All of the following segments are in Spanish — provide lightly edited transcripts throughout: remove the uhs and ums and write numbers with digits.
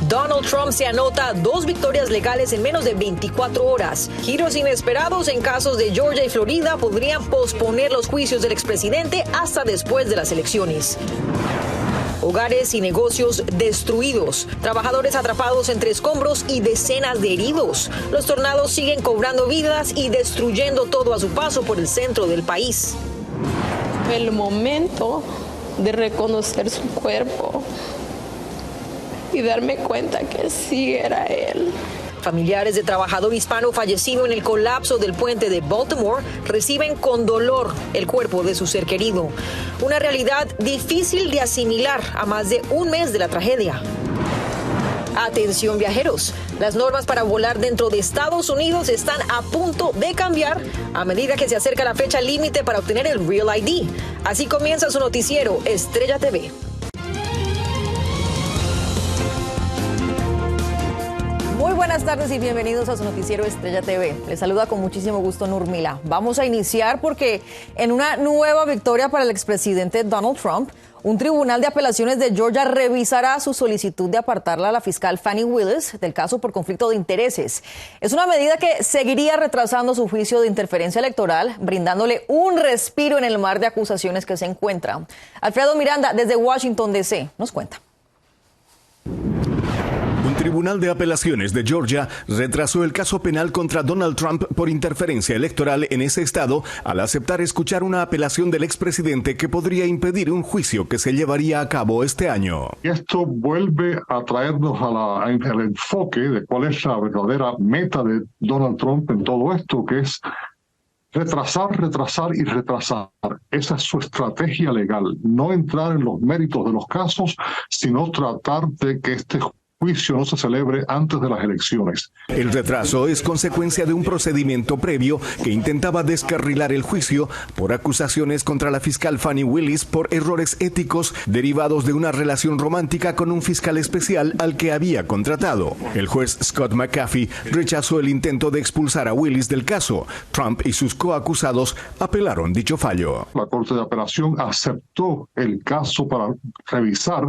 Donald Trump se anota 2 victorias legales en menos de 24 horas. Giros inesperados en casos de Georgia y Florida podrían posponer los juicios del expresidente hasta después de las elecciones. Hogares y negocios destruidos, trabajadores atrapados entre escombros y decenas de heridos. Los tornados siguen cobrando vidas y destruyendo todo a su paso por el centro del país. El momento de reconocer su cuerpo y darme cuenta que sí era él. Familiares de trabajador hispano fallecido en el colapso del puente de Baltimore reciben con dolor el cuerpo de su ser querido. Una realidad difícil de asimilar a más de un mes de la tragedia. Atención viajeros, las normas para volar dentro de Estados Unidos están a punto de cambiar a medida que se acerca la fecha límite para obtener el Real ID. Así comienza su noticiero Estrella TV. Muy buenas tardes y bienvenidos a su noticiero Estrella TV. Les saluda con muchísimo gusto Nurmila. Vamos a iniciar porque en una nueva victoria para el expresidente Donald Trump, un tribunal de apelaciones de Georgia revisará su solicitud de apartarla a la fiscal Fani Willis del caso por conflicto de intereses. Es una medida que seguiría retrasando su juicio de interferencia electoral, brindándole un respiro en el mar de acusaciones que se encuentra. Alfredo Miranda, desde Washington, D.C., nos cuenta. Un tribunal de apelaciones de Georgia retrasó el caso penal contra Donald Trump por interferencia electoral en ese estado al aceptar escuchar una apelación del expresidente que podría impedir un juicio que se llevaría a cabo este año. Esto vuelve a traernos al enfoque de cuál es la verdadera meta de Donald Trump en todo esto, que es retrasar, retrasar y retrasar. Esa es su estrategia legal, no entrar en los méritos de los casos, sino tratar de que este juicio no se celebre antes de las elecciones. El retraso es consecuencia de un procedimiento previo que intentaba descarrilar el juicio por acusaciones contra la fiscal Fani Willis por errores éticos derivados de una relación romántica con un fiscal especial al que había contratado. El juez Scott McAfee rechazó el intento de expulsar a Willis del caso. Trump y sus coacusados apelaron dicho fallo. La Corte de Apelación aceptó el caso para revisar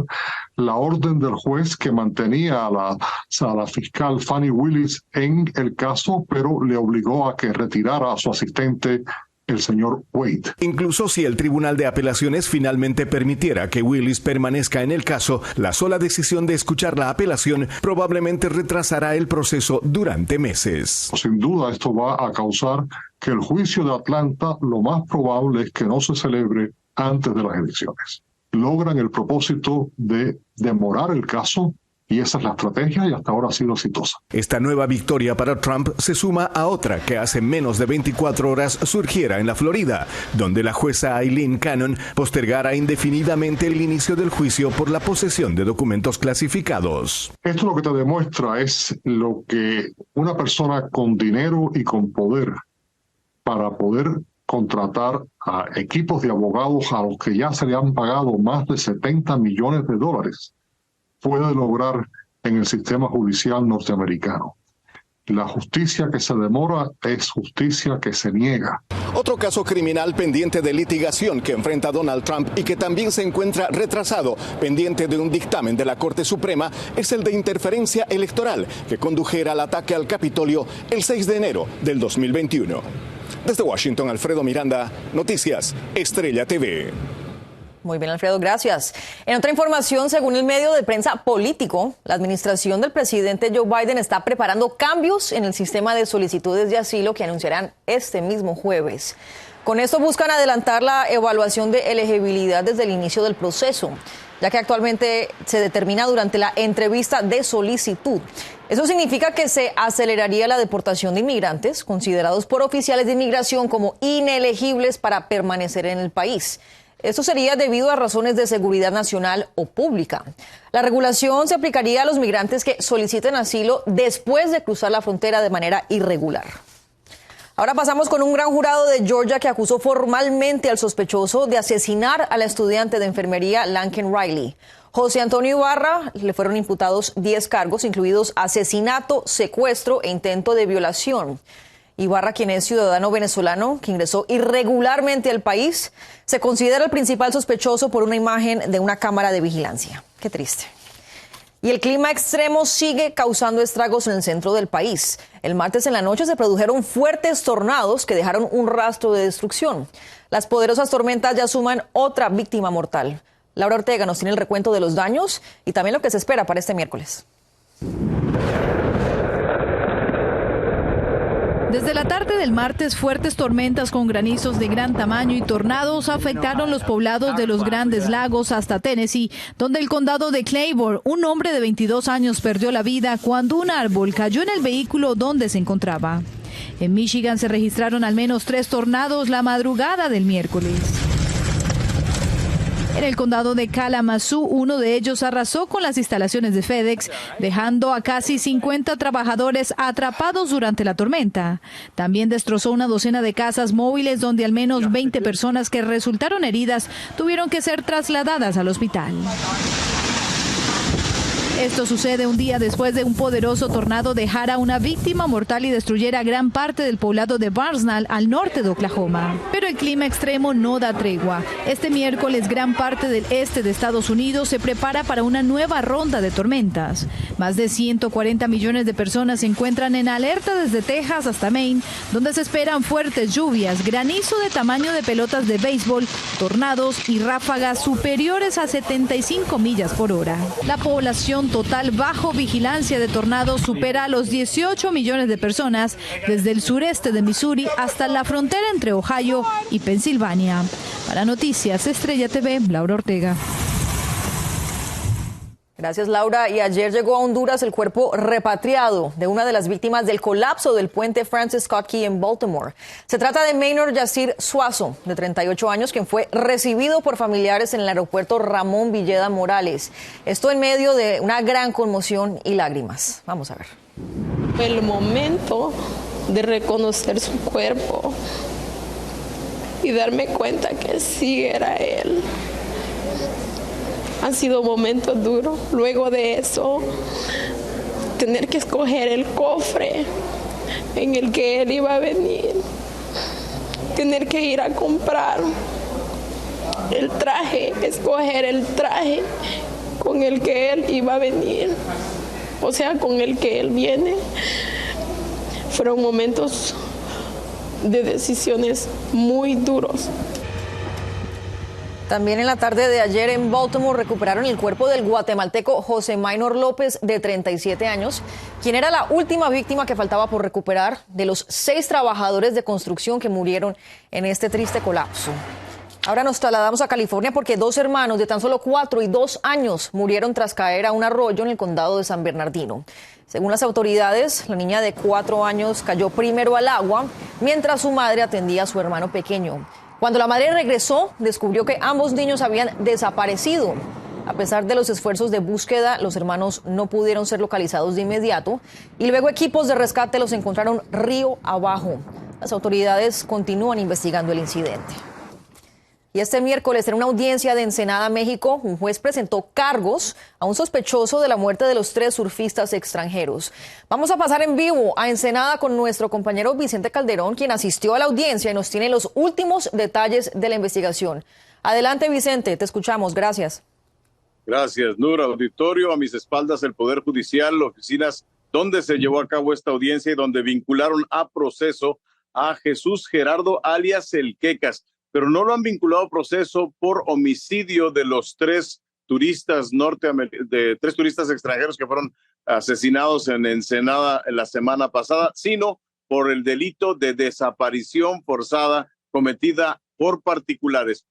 la orden del juez que mantenía a la fiscal Fani Willis en el caso, pero le obligó a que retirara a su asistente, el señor Wade. Incluso si el Tribunal de Apelaciones finalmente permitiera que Willis permanezca en el caso, la sola decisión de escuchar la apelación probablemente retrasará el proceso durante meses. Sin duda esto va a causar que el juicio de Atlanta lo más probable es que no se celebre antes de las elecciones. Logran el propósito de demorar el caso y esa es la estrategia y hasta ahora ha sido exitosa. Esta nueva victoria para Trump se suma a otra que hace menos de 24 horas surgiera en la Florida, donde la jueza Aileen Cannon postergara indefinidamente el inicio del juicio por la posesión de documentos clasificados. Esto lo que te demuestra es lo que una persona con dinero y con poder para poder contratar a equipos de abogados a los que ya se le han pagado más de $70 millones puede lograr en el sistema judicial norteamericano. La justicia que se demora es justicia que se niega. Otro caso criminal pendiente de litigación que enfrenta Donald Trump y que también se encuentra retrasado, pendiente de un dictamen de la Corte Suprema, es el de interferencia electoral que condujera al ataque al Capitolio el 6 de enero del 2021. Desde Washington, Alfredo Miranda, Noticias Estrella TV. Muy bien, Alfredo, gracias. En otra información, según el medio de prensa Político, la administración del presidente Joe Biden está preparando cambios en el sistema de solicitudes de asilo que anunciarán este mismo jueves. Con esto buscan adelantar la evaluación de elegibilidad desde el inicio del proceso, ya que actualmente se determina durante la entrevista de solicitud. Eso significa que se aceleraría la deportación de inmigrantes considerados por oficiales de inmigración como inelegibles para permanecer en el país. Esto sería debido a razones de seguridad nacional o pública. La regulación se aplicaría a los migrantes que soliciten asilo después de cruzar la frontera de manera irregular. Ahora pasamos con un gran jurado de Georgia que acusó formalmente al sospechoso de asesinar a la estudiante de enfermería Laken Riley. José Antonio Ibarra le fueron imputados 10 cargos, incluidos asesinato, secuestro e intento de violación. Ibarra, quien es ciudadano venezolano que ingresó irregularmente al país, se considera el principal sospechoso por una imagen de una cámara de vigilancia. Qué triste. Y el clima extremo sigue causando estragos en el centro del país. El martes en la noche se produjeron fuertes tornados que dejaron un rastro de destrucción. Las poderosas tormentas ya suman otra víctima mortal. Laura Ortega nos tiene el recuento de los daños y también lo que se espera para este miércoles. Desde la tarde del martes, fuertes tormentas con granizos de gran tamaño y tornados afectaron los poblados de los Grandes Lagos hasta Tennessee, donde el condado de Claiborne, un hombre de 22 años perdió la vida cuando un árbol cayó en el vehículo donde se encontraba. En Michigan se registraron al menos 3 tornados la madrugada del miércoles. En el condado de Kalamazoo, uno de ellos arrasó con las instalaciones de FedEx, dejando a casi 50 trabajadores atrapados durante la tormenta. También destrozó una docena de casas móviles donde al menos 20 personas que resultaron heridas tuvieron que ser trasladadas al hospital. Esto sucede un día después de un poderoso tornado dejara una víctima mortal y destruyera gran parte del poblado de Barnesdale al norte de Oklahoma. Pero el clima extremo no da tregua. Este miércoles gran parte del este de Estados Unidos se prepara para una nueva ronda de tormentas. Más de 140 millones de personas se encuentran en alerta desde Texas hasta Maine, donde se esperan fuertes lluvias, granizo de tamaño de pelotas de béisbol, tornados y ráfagas superiores a 75 millas por hora. La población total bajo vigilancia de tornados supera a los 18 millones de personas desde el sureste de Missouri hasta la frontera entre Ohio y Pensilvania. Para Noticias Estrella TV, Laura Ortega. Gracias, Laura. Y ayer llegó a Honduras el cuerpo repatriado de una de las víctimas del colapso del puente Francis Scott Key en Baltimore. Se trata de Maynor Yacir Suazo, de 38 años, quien fue recibido por familiares en el aeropuerto Ramón Villeda Morales. Esto en medio de una gran conmoción y lágrimas. Vamos a ver. El momento de reconocer su cuerpo y darme cuenta que sí era él. Han sido momentos duros. Luego de eso, tener que escoger el cofre en el que él iba a venir. Tener que ir a comprar el traje, escoger el traje con el que él iba a venir. O sea, con el que él viene. Fueron momentos de decisiones muy duros. También en la tarde de ayer en Baltimore recuperaron el cuerpo del guatemalteco José Maynor López, de 37 años, quien era la última víctima que faltaba por recuperar de los 6 trabajadores de construcción que murieron en este triste colapso. Ahora nos trasladamos a California porque 2 hermanos de tan solo 4 y 2 años murieron tras caer a un arroyo en el condado de San Bernardino. Según las autoridades, la niña de 4 años cayó primero al agua mientras su madre atendía a su hermano pequeño. Cuando la madre regresó, descubrió que ambos niños habían desaparecido. A pesar de los esfuerzos de búsqueda, los hermanos no pudieron ser localizados de inmediato y luego equipos de rescate los encontraron río abajo. Las autoridades continúan investigando el incidente. Y este miércoles, en una audiencia de Ensenada, México, un juez presentó cargos a un sospechoso de la muerte de los 3 surfistas extranjeros. Vamos a pasar en vivo a Ensenada con nuestro compañero Vicente Calderón, quien asistió a la audiencia y nos tiene los últimos detalles de la investigación. Adelante, Vicente, te escuchamos. Gracias. Gracias, Nura. Auditorio, a mis espaldas el Poder Judicial, oficinas donde se llevó a cabo esta audiencia y donde vincularon a proceso a Jesús Gerardo alias El Quecas, pero no lo han vinculado a proceso por homicidio de los 3 turistas de 3 turistas extranjeros que fueron asesinados en Ensenada la semana pasada, sino por el delito de desaparición forzada cometida por particulares.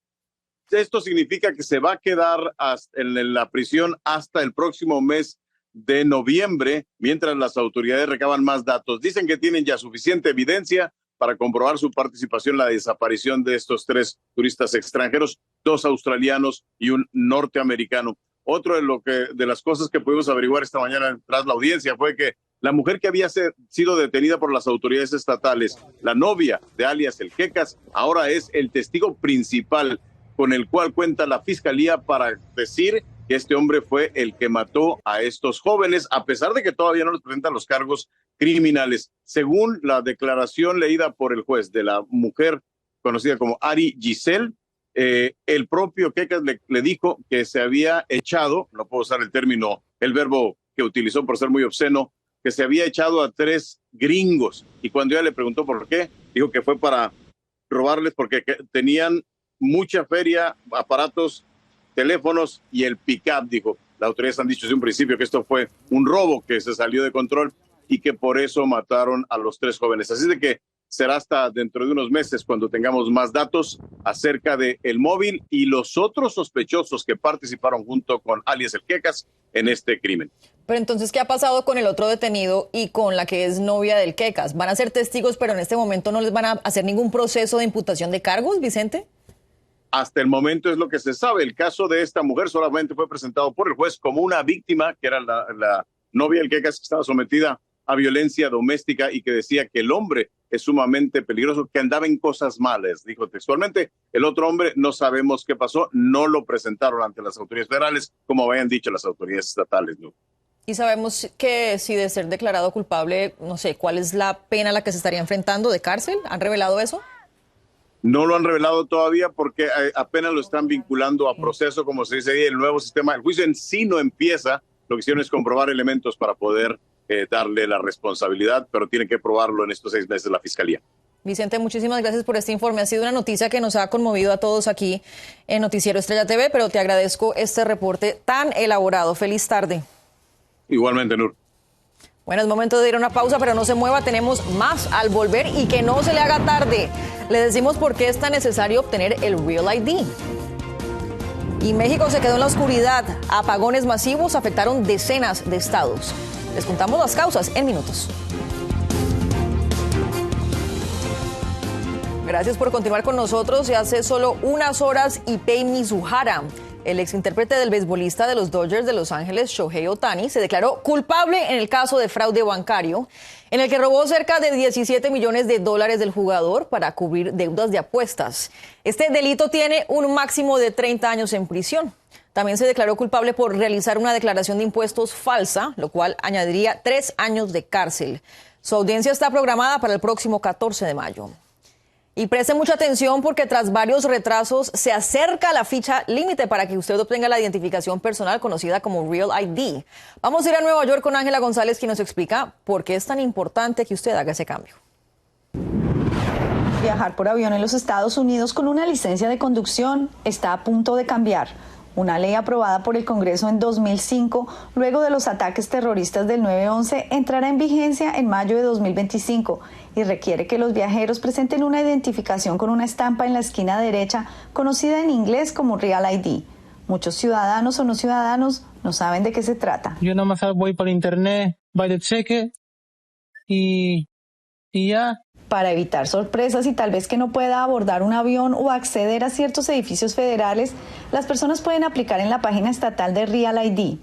Esto significa que se va a quedar en la prisión hasta el próximo mes de noviembre, mientras las autoridades recaban más datos. Dicen que tienen ya suficiente evidencia para comprobar su participación en la desaparición de estos 3 turistas extranjeros, 2 australianos y un norteamericano. Otro de las cosas que pudimos averiguar esta mañana tras la audiencia fue que la mujer que había sido detenida por las autoridades estatales, la novia de alias El Quecas, ahora es el testigo principal con el cual cuenta la fiscalía para decir que este hombre fue el que mató a estos jóvenes, a pesar de que todavía no les presentan los cargos criminales. Según la declaración leída por el juez de la mujer conocida como Ari Giselle, el propio Quecas le dijo que se había echado, no puedo usar el término el verbo que utilizó por ser muy obsceno, que se había echado a 3 gringos. Y cuando ella le preguntó por qué, dijo que fue para robarles porque tenían mucha feria, aparatos, teléfonos y el pick-up, dijo. Las autoridades han dicho desde un principio que esto fue un robo que se salió de control y que por eso mataron a los 3 jóvenes. Así de que será hasta dentro de unos meses cuando tengamos más datos acerca del móvil y los otros sospechosos que participaron junto con alias El Quecas en este crimen. Pero entonces, ¿qué ha pasado con el otro detenido y con la que es novia del Quecas? ¿Van a ser testigos, pero en este momento no les van a hacer ningún proceso de imputación de cargos, Vicente? Hasta el momento es lo que se sabe. El caso de esta mujer solamente fue presentado por el juez como una víctima, que era la novia del Quecas, que estaba sometida a violencia doméstica y que decía que el hombre es sumamente peligroso, que andaba en cosas malas, dijo textualmente. El otro hombre no sabemos qué pasó, no lo presentaron ante las autoridades federales, como habían dicho las autoridades estatales, ¿no? Y sabemos que si de ser declarado culpable, no sé, ¿cuál es la pena a la que se estaría enfrentando de cárcel? ¿Han revelado eso? No lo han revelado todavía porque apenas lo están vinculando a proceso, como se dice ahí, el nuevo sistema. El juicio en sí no empieza, lo que hicieron es comprobar elementos para poder darle la responsabilidad, pero tienen que probarlo en estos 6 meses la Fiscalía. Vicente, muchísimas gracias por este informe. Ha sido una noticia que nos ha conmovido a todos aquí en Noticiero Estrella TV, pero te agradezco este reporte tan elaborado. Feliz tarde. Igualmente, Nur. Bueno, es momento de ir a una pausa, pero no se mueva, tenemos más al volver y que no se le haga tarde. Le decimos por qué es tan necesario obtener el Real ID. Y México se quedó en la oscuridad. Apagones masivos afectaron decenas de estados. Les contamos las causas en minutos. Gracias por continuar con nosotros. Y hace solo unas horas, Ipei Mizuhara, el exintérprete del beisbolista de los Dodgers de Los Ángeles, Shohei Ohtani, se declaró culpable en el caso de fraude bancario, en el que robó cerca de $17 millones del jugador para cubrir deudas de apuestas. Este delito tiene un máximo de 30 años en prisión. También se declaró culpable por realizar una declaración de impuestos falsa, lo cual añadiría 3 años de cárcel. Su audiencia está programada para el próximo 14 de mayo. Y preste mucha atención porque tras varios retrasos se acerca la fecha límite para que usted obtenga la identificación personal conocida como Real ID. Vamos a ir a Nueva York con Ángela González, quien nos explica por qué es tan importante que usted haga ese cambio. Viajar por avión en los Estados Unidos con una licencia de conducción está a punto de cambiar. Una ley aprobada por el Congreso en 2005, luego de los ataques terroristas del 9/11, entrará en vigencia en mayo de 2025 y requiere que los viajeros presenten una identificación con una estampa en la esquina derecha, conocida en inglés como Real ID. Muchos ciudadanos o no ciudadanos no saben de qué se trata. Yo nada más voy por internet, voy de cheque y ya. Para evitar sorpresas y tal vez que no pueda abordar un avión o acceder a ciertos edificios federales, las personas pueden aplicar en la página estatal de Real ID.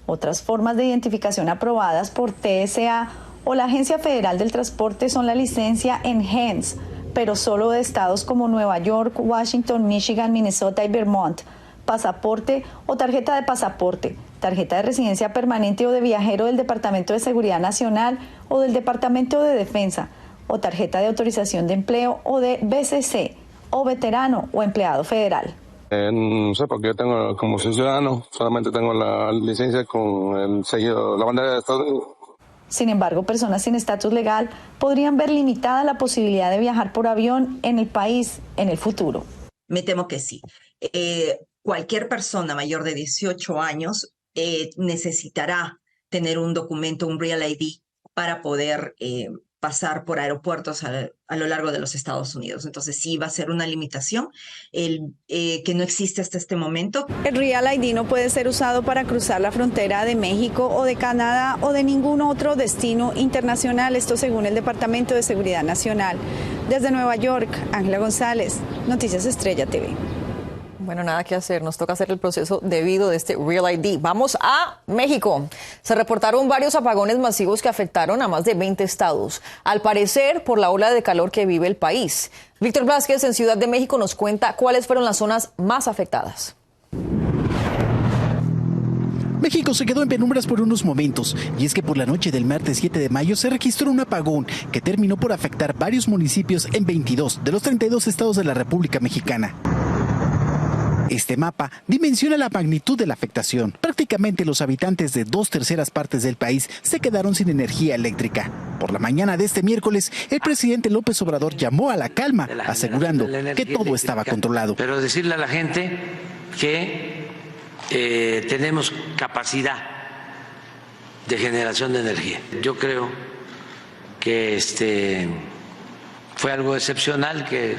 Otras formas de identificación aprobadas por TSA o la Agencia Federal del Transporte son la licencia Enhanced, pero solo de estados como Nueva York, Washington, Michigan, Minnesota y Vermont, pasaporte o tarjeta de pasaporte, tarjeta de residencia permanente o de viajero del Departamento de Seguridad Nacional o del Departamento de Defensa, o tarjeta de autorización de empleo o de BCC, o veterano o empleado federal. No sé, porque yo tengo, como ciudadano, solamente tengo la licencia con el sello, la bandera de Estados Unidos. Sin embargo, personas sin estatus legal podrían ver limitada la posibilidad de viajar por avión en el país en el futuro. Me temo que sí. Cualquier persona mayor de 18 años necesitará tener un documento, un Real ID, para poder pasar por aeropuertos a lo largo de los Estados Unidos. Entonces sí va a ser una limitación que no existe hasta este momento. El Real ID no puede ser usado para cruzar la frontera de México o de Canadá o de ningún otro destino internacional, esto según el Departamento de Seguridad Nacional. Desde Nueva York, Ángela González, Noticias Estrella TV. Bueno, nada que hacer, nos toca hacer el proceso debido de este Real ID. Vamos a México. Se reportaron varios apagones masivos que afectaron a más de 20 estados, al parecer por la ola de calor que vive el país. Víctor Blázquez en Ciudad de México nos cuenta cuáles fueron las zonas más afectadas. México se quedó en penumbras por unos momentos, y es que por la noche del martes 7 de mayo se registró un apagón que terminó por afectar varios municipios en 22 de los 32 estados de la República Mexicana. Este mapa dimensiona la magnitud de la afectación. Prácticamente los habitantes de 2/3 partes del país se quedaron sin energía eléctrica. Por la mañana de este miércoles, el presidente López Obrador llamó a la calma, asegurando que todo estaba controlado. Pero decirle a la gente que tenemos capacidad de generación de energía. Yo creo que fue algo excepcional que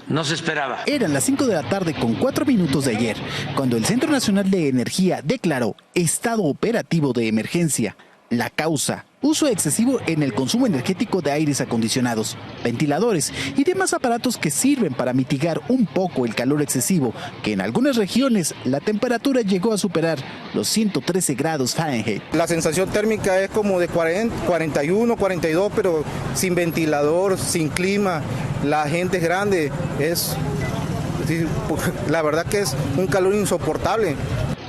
no se esperaba. Eran las 5 de la tarde con 4 minutos de ayer, cuando el Centro Nacional de Energía declaró estado operativo de emergencia. La causa, uso excesivo en el consumo energético de aires acondicionados, ventiladores y demás aparatos que sirven para mitigar un poco el calor excesivo, que en algunas regiones la temperatura llegó a superar los 113 grados Fahrenheit. La sensación térmica es como de 40, 41, 42, pero sin ventilador, sin clima. La gente es grande, la verdad que es un calor insoportable.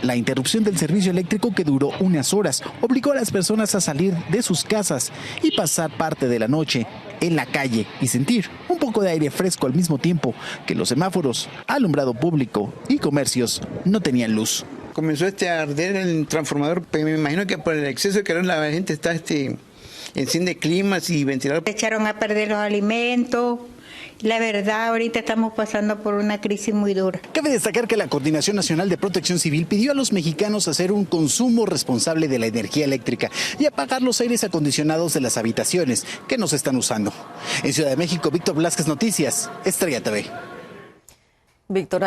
La interrupción del servicio eléctrico, que duró unas horas, obligó a las personas a salir de sus casas y pasar parte de la noche en la calle y sentir un poco de aire fresco al mismo tiempo que los semáforos, alumbrado público y comercios no tenían luz. Comenzó a arder el transformador, me imagino que por el exceso de calor la gente está enciende climas y ventiladores. Echaron a perder los alimentos. La verdad, ahorita estamos pasando por una crisis muy dura. Cabe destacar que la Coordinación Nacional de Protección Civil pidió a los mexicanos hacer un consumo responsable de la energía eléctrica y apagar los aires acondicionados de las habitaciones que no se están usando. En Ciudad de México, Víctor Velázquez, Noticias, Estrella TV. Víctor,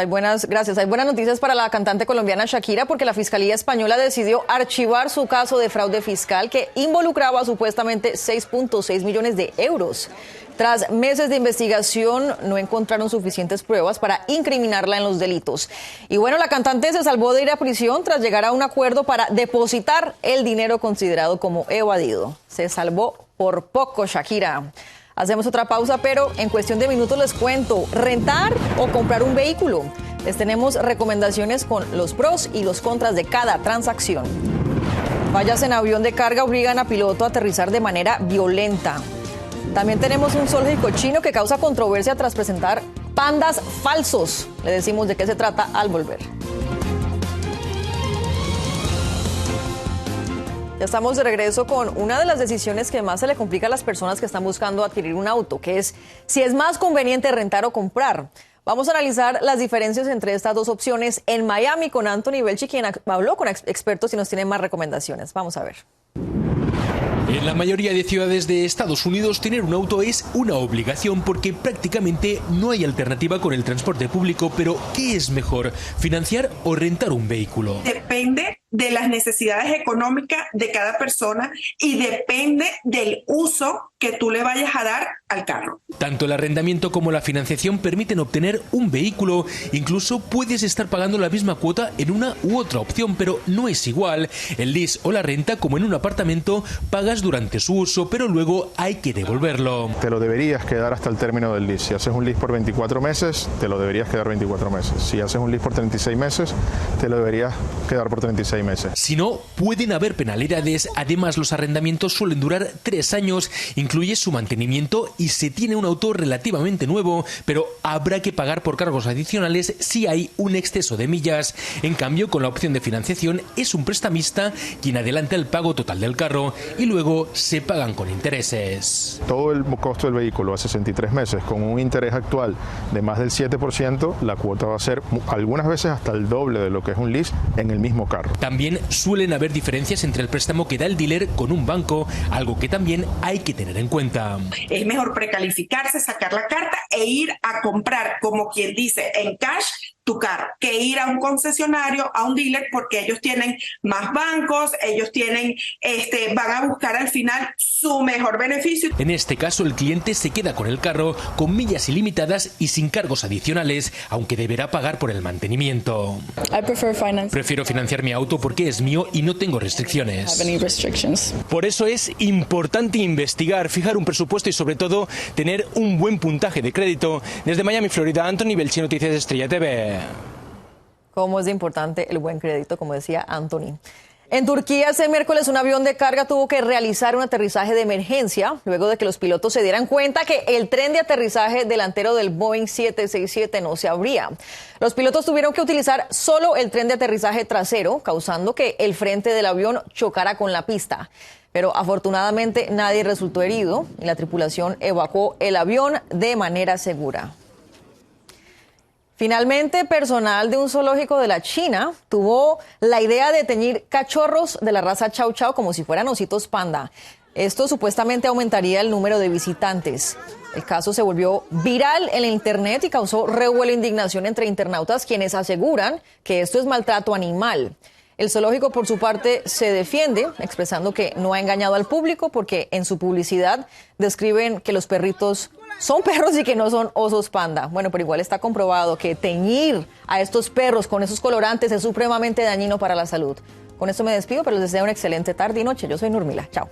gracias. Hay buenas noticias para la cantante colombiana Shakira, porque la Fiscalía Española decidió archivar su caso de fraude fiscal que involucraba supuestamente 6.6 millones de euros. Tras meses de investigación, no encontraron suficientes pruebas para incriminarla en los delitos. Y bueno, la cantante se salvó de ir a prisión tras llegar a un acuerdo para depositar el dinero considerado como evadido. Se salvó por poco, Shakira. Hacemos otra pausa, pero en cuestión de minutos les cuento, rentar o comprar un vehículo. Les tenemos recomendaciones con los pros y los contras de cada transacción. Fallas en avión de carga obligan a piloto a aterrizar de manera violenta. También tenemos un zoológico chino que causa controversia tras presentar pandas falsos. Le decimos de qué se trata al volver. Ya estamos de regreso con una de las decisiones que más se le complica a las personas que están buscando adquirir un auto, que es si es más conveniente rentar o comprar. Vamos a analizar las diferencias entre estas dos opciones en Miami con Anthony Belchi, quien habló con expertos y nos tiene más recomendaciones. Vamos a ver. En la mayoría de ciudades de Estados Unidos, tener un auto es una obligación porque prácticamente no hay alternativa con el transporte público. Pero, ¿qué es mejor, financiar o rentar un vehículo? Depende de las necesidades económicas de cada persona y depende del uso que tú le vayas a dar al carro. Tanto el arrendamiento como la financiación permiten obtener un vehículo. Incluso puedes estar pagando la misma cuota en una u otra opción, pero no es igual. El lease o la renta, como en un apartamento, pagas durante su uso, pero luego hay que devolverlo. Te lo deberías quedar hasta el término del lease. Si haces un lease por 24 meses, te lo deberías quedar 24 meses. Si haces un lease por 36 meses, te lo deberías quedar por 36 meses. Si no, pueden haber penalidades. Además, los arrendamientos suelen durar 3 años. Incluye su mantenimiento y se tiene un auto relativamente nuevo, pero habrá que pagar por cargos adicionales si hay un exceso de millas. En cambio, con la opción de financiación, es un prestamista quien adelanta el pago total del carro y luego se pagan con intereses. Todo el costo del vehículo a 63 meses con un interés actual de más del 7%, la cuota va a ser algunas veces hasta el doble de lo que es un lease en el mismo carro. También suelen haber diferencias entre el préstamo que da el dealer con un banco, algo que también hay que tener en cuenta. Es mejor precalificarse, sacar la carta e ir a comprar, como quien dice, en cash tu carro, que ir a un concesionario, a un dealer, porque ellos tienen más bancos, ellos tienen, van a buscar al final su mejor beneficio. En este caso, el cliente se queda con el carro con millas ilimitadas y sin cargos adicionales, aunque deberá pagar por el mantenimiento. Prefiero financiar mi auto porque es mío y no tengo restricciones. Por eso es importante investigar, fijar un presupuesto y sobre todo tener un buen puntaje de crédito. Desde Miami, Florida, Anthony Belchi, Noticias de Estrella TV. Cómo es importante el buen crédito, como decía Anthony. En Turquía, este miércoles, un avión de carga tuvo que realizar un aterrizaje de emergencia luego de que los pilotos se dieran cuenta que el tren de aterrizaje delantero del Boeing 767 no se abría. Los pilotos tuvieron que utilizar solo el tren de aterrizaje trasero, causando que el frente del avión chocara con la pista. Pero afortunadamente nadie resultó herido y la tripulación evacuó el avión de manera segura. Finalmente, personal de un zoológico de la China tuvo la idea de teñir cachorros de la raza Chow Chow como si fueran ositos panda. Esto supuestamente aumentaría el número de visitantes. El caso se volvió viral en el internet y causó revuelo e indignación entre internautas, quienes aseguran que esto es maltrato animal. El zoológico, por su parte, se defiende, expresando que no ha engañado al público porque en su publicidad describen que los perritos son perros y que no son osos panda. Bueno, pero igual está comprobado que teñir a estos perros con esos colorantes es supremamente dañino para la salud. Con esto me despido, pero les deseo una excelente tarde y noche. Yo soy Nurmila. Chao.